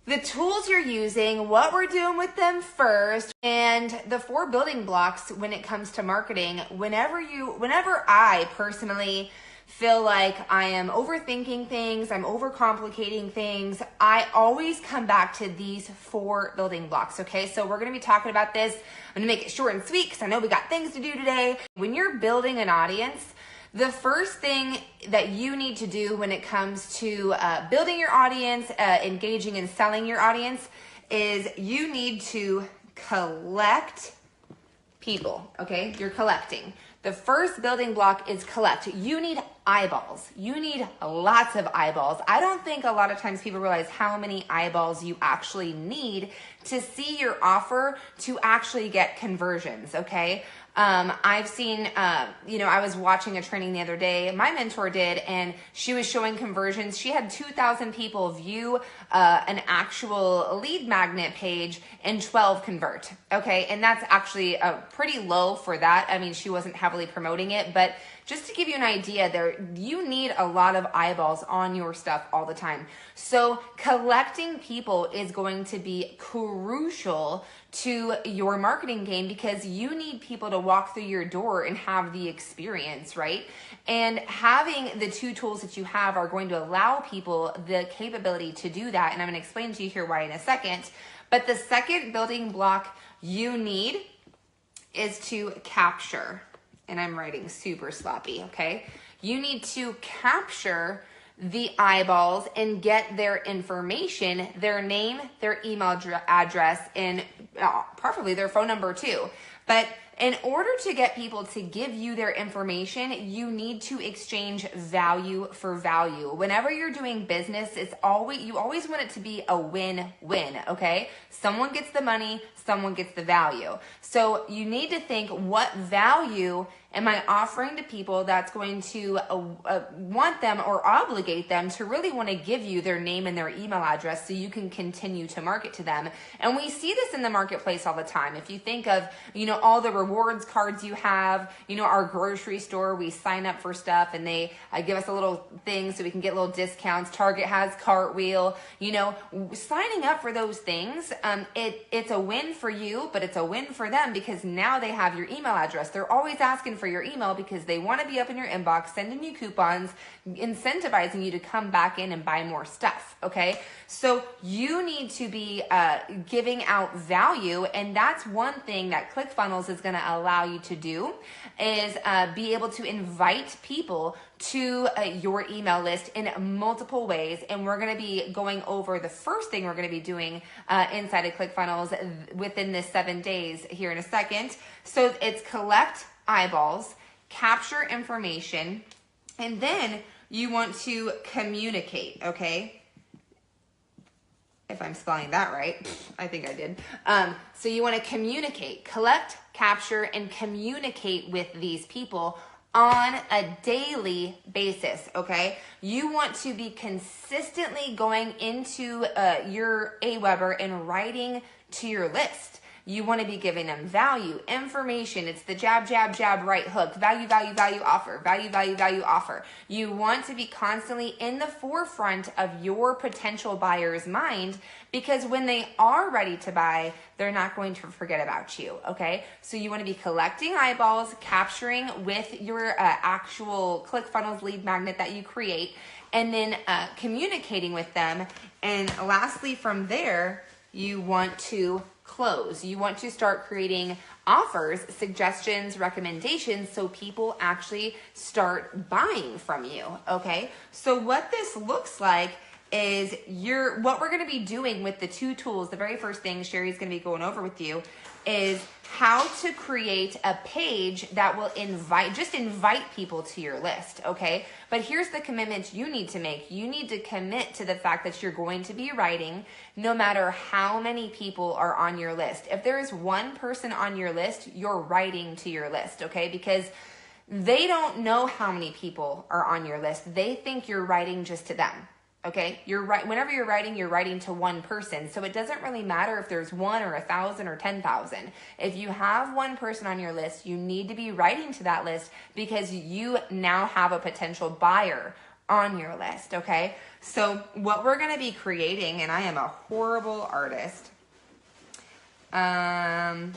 the tools you're using, what we're doing with them first, and the 4 building blocks when it comes to marketing. Whenever I personally feel like I am overthinking things, I'm overcomplicating things, I always come back to these 4 building blocks, okay? So we're gonna be talking about this. I'm gonna make it short and sweet because I know we got things to do today. When you're building an audience, the first thing that you need to do when it comes to building your audience, engaging and selling your audience, is you need to collect people, okay? You're collecting. The first building block is collect. You need eyeballs. You need lots of eyeballs. I don't think a lot of times people realize how many eyeballs you actually need to see your offer to actually get conversions, okay? I've seen, I was watching a training the other day, my mentor did, and she was showing conversions. She had 2,000 people view an actual lead magnet page and 12 convert. Okay. And that's actually pretty low for that. I mean, she wasn't heavily promoting it, but just to give you an idea, you need a lot of eyeballs on your stuff all the time. So collecting people is going to be crucial to your marketing game because you need people to walk through your door and have the experience, right? And having the 2 tools that you have are going to allow people the capability to do that. And I'm going to explain to you here why in a second. But the second building block you need is to capture. And I'm writing super sloppy, okay? You need to capture the eyeballs and get their information, their name, their email address, and preferably their phone number too. But in order to get people to give you their information, you need to exchange value for value. Whenever you're doing business, you always want it to be a win-win, okay? Someone gets the money, someone gets the value. So you need to think, what value am I offering to people that's going to want them or obligate them to really want to give you their name and their email address so you can continue to market to them. And we see this in the marketplace all the time. If you think of, all the rewards cards you have, our grocery store, we sign up for stuff and they give us a little thing so we can get little discounts. Target has Cartwheel, signing up for those things, it's a win for you, but it's a win for them because now they have your email address. They're always asking for your email because they want to be up in your inbox, sending you coupons, incentivizing you to come back in and buy more stuff, okay? So you need to be giving out value, and that's one thing that ClickFunnels is going to allow you to do is be able to invite people to your email list in multiple ways. And we're going to be going over the first thing we're going to be doing inside of ClickFunnels within this 7 days here in a second. So it's collect eyeballs, capture information, and then you want to communicate, okay? If I'm spelling that right, I think I did. So you want to communicate, collect, capture, and communicate with these people on a daily basis, okay? You want to be consistently going into your Aweber and writing to your list. You want to be giving them value, information. It's the jab, jab, jab, right hook. Value, value, value, offer. Value, value, value, offer. You want to be constantly in the forefront of your potential buyer's mind because when they are ready to buy, they're not going to forget about you, okay? So you want to be collecting eyeballs, capturing with your actual ClickFunnels lead magnet that you create, and then communicating with them. And lastly, from there, you want to close. You want to start creating offers, suggestions, recommendations so people actually start buying from you, okay? So what this looks like is what we're going to be doing with the 2 tools. The very first thing Sherry's going to be going over with you is how to create a page that will invite people to your list, okay? But here's the commitment you need to make. You need to commit to the fact that you're going to be writing no matter how many people are on your list. If there is 1 person on your list, you're writing to your list, okay? Because they don't know how many people are on your list. They think you're writing just to them. Okay, whenever you're writing to 1 person. So it doesn't really matter if there's 1 or 1,000 or 10,000. If you have 1 person on your list, you need to be writing to that list because you now have a potential buyer on your list, okay? So what we're going to be creating, and I am a horrible artist. I'm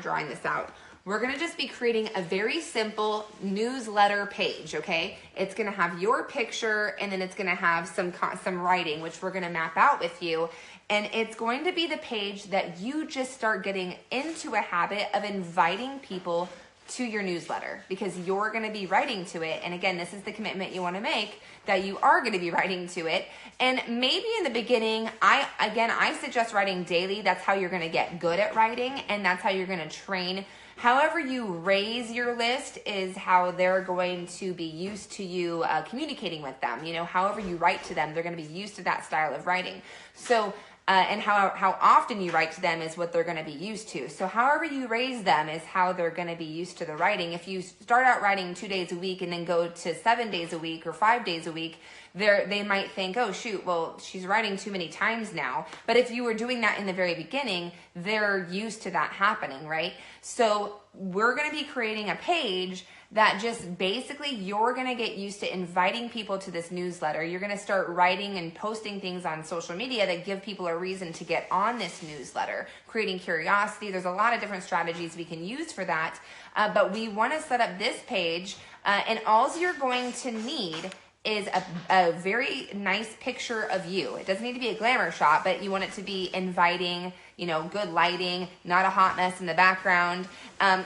drawing this out. We're going to just be creating a very simple newsletter page, okay? It's going to have your picture, and then it's going to have some writing, which we're going to map out with you. And it's going to be the page that you just start getting into a habit of inviting people to your newsletter, because you're going to be writing to it. And again, this is the commitment you want to make, that you are going to be writing to it. And maybe in the beginning, I suggest writing daily. That's how you're going to get good at writing, and that's how you're going to train. However you raise your list is how they're going to be used to you communicating with them. You know, however you write to them, they're going to be used to that style of writing. So and how often you write to them is what they're going to be used to. So however you raise them is how they're going to be used to the writing. If you start out writing 2 days a week and then go to 7 days a week or 5 days a week, they might think, oh shoot, well, she's writing too many times now. But if you were doing that in the very beginning, they're used to that happening, right? So we're going to be creating a page that just basically you're going to get used to inviting people to this newsletter. You're going to start writing and posting things on social media that give people a reason to get on this newsletter, creating curiosity. There's a lot of different strategies we can use for that. But we want to set up this page, and all you're going to need is a very nice picture of you. It doesn't need to be a glamour shot, but you want it to be inviting, you know, good lighting, not a hot mess in the background.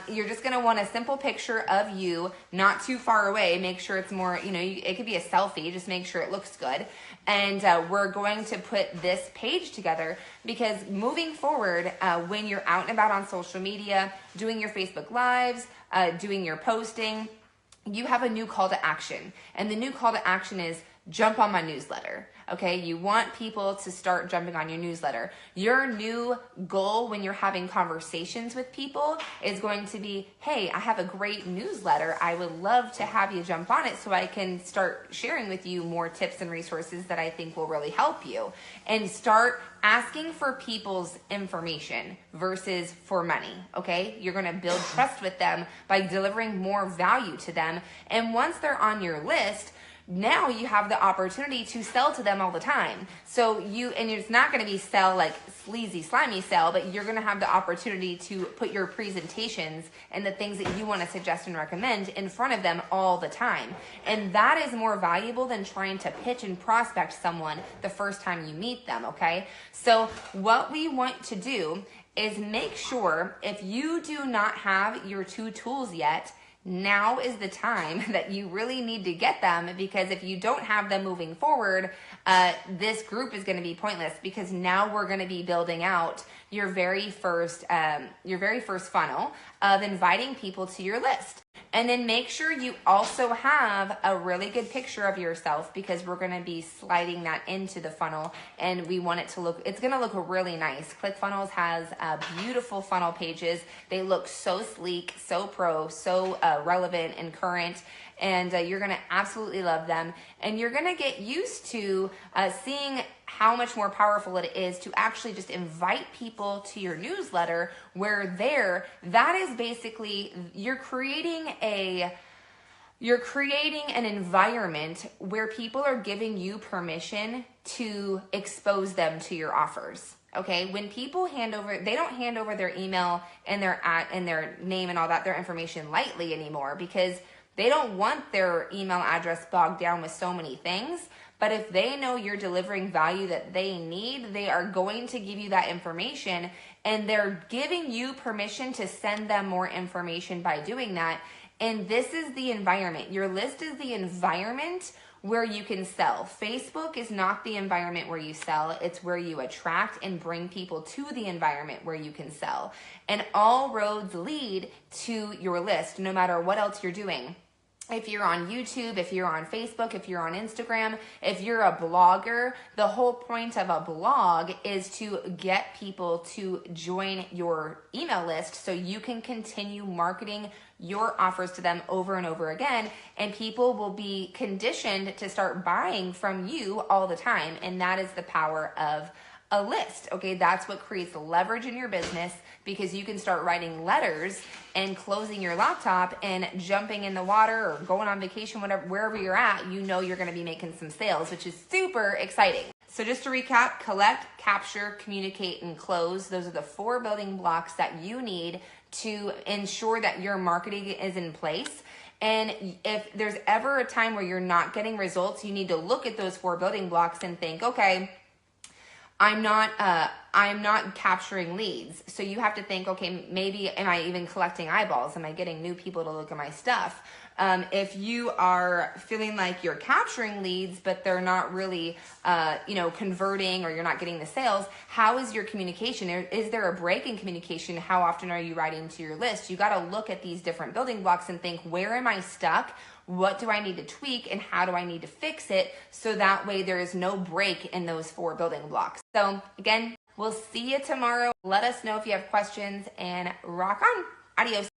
You're just going to want a simple picture of you, not too far away. Make sure it's more, you know, it could be a selfie. Just make sure it looks good. And we're going to put this page together because moving forward, when you're out and about on social media, doing your Facebook Lives, doing your posting, you have a new call to action. And the new call to action is jump on my newsletter. Okay, you want people to start jumping on your newsletter. Your new goal when you're having conversations with people is going to be, hey, I have a great newsletter. I would love to have you jump on it so I can start sharing with you more tips and resources that I think will really help you. And start asking for people's information versus for money, okay? You're going to build trust with them by delivering more value to them. And once they're on your list, now you have the opportunity to sell to them all the time. So and it's not going to be sell like sleazy, slimy sell, but you're going to have the opportunity to put your presentations and the things that you want to suggest and recommend in front of them all the time. And that is more valuable than trying to pitch and prospect someone the first time you meet them, okay? So what we want to do is make sure if you do not have your 2 tools yet, now is the time that you really need to get them, because if you don't have them moving forward, this group is going to be pointless, because now we're going to be building out your very first funnel of inviting people to your list. And then make sure you also have a really good picture of yourself, because we're going to be sliding that into the funnel, and we want it to look, it's going to look really nice. ClickFunnels has beautiful funnel pages. They look so sleek, so pro, so relevant and current, and you're going to absolutely love them. And you're going to get used to seeing how much more powerful it is to actually just invite people to your newsletter, where that is basically, you're creating an environment where people are giving you permission to expose them to your offers. Okay, when people they don't hand over their email and their name and all that, their information lightly anymore, because they don't want their email address bogged down with so many things. But if they know you're delivering value that they need, they are going to give you that information, and they're giving you permission to send them more information by doing that. And this is the environment. Your list is the environment where you can sell. Facebook is not the environment where you sell. It's where you attract and bring people to the environment where you can sell. And all roads lead to your list, no matter what else you're doing. If you're on YouTube, if you're on Facebook, if you're on Instagram, if you're a blogger, the whole point of a blog is to get people to join your email list so you can continue marketing your offers to them over and over again, and people will be conditioned to start buying from you all the time. And that is the power of a list. Okay, that's what creates leverage in your business, because you can start writing letters and closing your laptop and jumping in the water or going on vacation, whatever, wherever you're at, you know you're going to be making some sales, which is super exciting. So just to recap, collect, capture, communicate, and close. Those are the 4 building blocks that you need to ensure that your marketing is in place. And if there's ever a time where you're not getting results, you need to look at those 4 building blocks and think, okay, I'm not capturing leads. So you have to think, okay, maybe am I even collecting eyeballs? Am I getting new people to look at my stuff? If you are feeling like you're capturing leads, but they're not really, converting, or you're not getting the sales, how is your communication? Is there a break in communication? How often are you writing to your list? You got to look at these different building blocks and think, where am I stuck? What do I need to tweak, and how do I need to fix it, so that way there is no break in those 4 building blocks? So again, we'll see you tomorrow. Let us know if you have questions, and rock on. Adios.